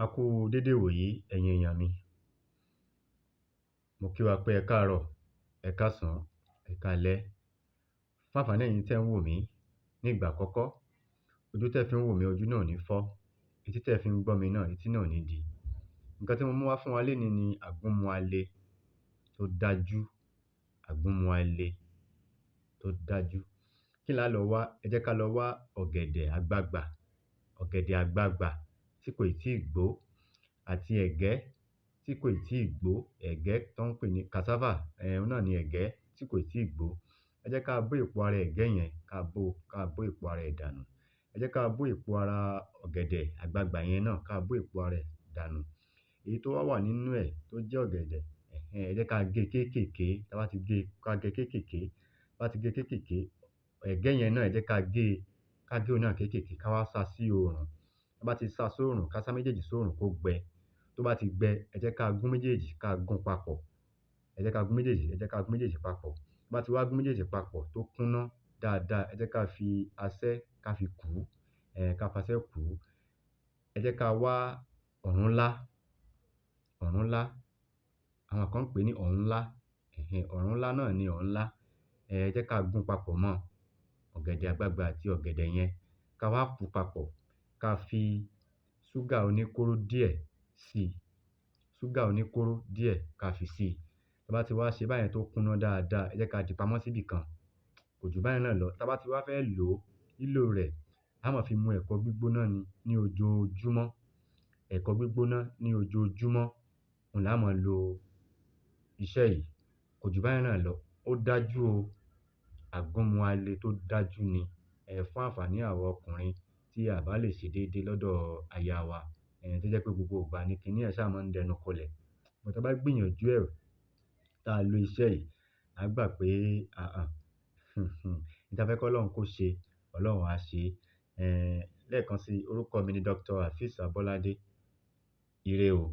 A kú dédé ìwòyí ẹ̀yin èèyàn mi. Mo kí wa pé ẹ káàárọ̀, ẹ káàsán, ẹ káalẹ́. Fún àǹfààní ẹ̀yin tí ẹ̀ ń wò mí ní ìgbà àkọ́kọ́, ojú tí ẹ fi ń wò mí ojú náà ò ní fọ́, etí tí ẹ fi ń gbọ́ mi náà etí náà ò ní di. Nǹkan tí mo mú wá fún wa lénìí ni àgúnmu-alẹ tó dájú, àgúnmu-alẹ tó dájú. Kí lá lọ wá? Ẹ jẹ́ ká lọ wá ọ̀gẹ̀dẹ̀ àgbagbà tí kò ì tíì gbó àti ẹ̀gẹ́ tí kò ì tíì gbó, ẹ̀gẹ́ tó ń pè ní cassava, òun náà ni ẹ̀gẹ́ tí kò ì tíì gbó. Ẹ jẹ́ ká bó èpo ara ẹ̀gẹ́ yẹn, ká bó èpo ara ẹ̀ dànù. Ẹ jẹ́ ká bó èpo ara ọ̀gẹ̀dẹ̀ àgbagbà yẹn náà, ká bó èpo ara ẹ̀ dànù. Èyí tó wà nínú ẹ̀ tó jẹ́ ọ̀gẹ̀dẹ̀, ẹ jẹ́ ká gé kéékèèké, tí a bá ti gé, ká gé kéékèèké, bá ti gé kéékèèké, ẹ̀gẹ́ yẹn náà ẹ jẹ́ ká gé òun náà kéékèèké, ká wá sa sí oòrùn. Tí a bá ti sa sóòrùn, ká sá méjèèjì sóòrùn kó gbẹ. Tó bá ti gbẹ, ẹ jẹ́ ká gún méjèèjì, ká gún papọ̀. Ẹ jẹ́ ká gún méjèèjì papọ̀. Tó bá ti wá gún méjèèjì papọ̀ tó kúnná dáadáa, ẹ jẹ́ ká fi asẹ́ ká fi kùú, ká fasẹ́ kùú. Ẹ jẹ́ ká wá ọ̀rúnlá, àwọn kan ń pè ní ọ̀rúnlá, ọ̀rúnlá náà ni ọ̀rúnlá. Ẹ jẹ́ ká gún papọ̀ mọ́ ọ̀gẹ̀dẹ̀ àgbagbà àti ọ̀gẹ̀dẹ̀ yẹn, ká wá kùú papọ̀. Ká fi ṣúgà oníkóró díẹ̀ sí i, ṣúgà oníkóró díẹ̀ ká fi sí i. Tí a bá ti wá ṣe báyẹn tó kúnná dáadáa, ẹ jẹ́ ká dì pamọ́ síbì kan. Kò jù báyẹn náà lọ. Tí a bá ti wá fẹ́ lò ó, lílò rẹ̀, a máa fi mu ẹ̀kọ gbígbóná ni ní ojoojúmọ́. Ẹ̀kọ gbígbóná ní ojoojúmọ́, òun là á máa lo iṣẹ́ yìí. Kò jù báyẹn náà lọ. Ó dájú o. Àgúnmu-alẹ tó dájú ni. Fún àǹfààní àwa ọkùnrin tí a bá lè ṣe déédé lọ́dọ̀ aya wa, tó jẹ́ pé gbogbo ìgbà ni kíní ẹ̀ ṣá máa ń dẹnu kọlẹ̀. But tá bá gbìyànjú ẹ̀, tá a lo iṣẹ́ yìí, a gbà pé n ta fẹ́ k'Ọlọ́run kó ṣe, Ọlọ́run á ṣe. Lẹ́ẹ̀kan sí, orúkọ mi ni Dr. Hafiz Abolade. Ire o.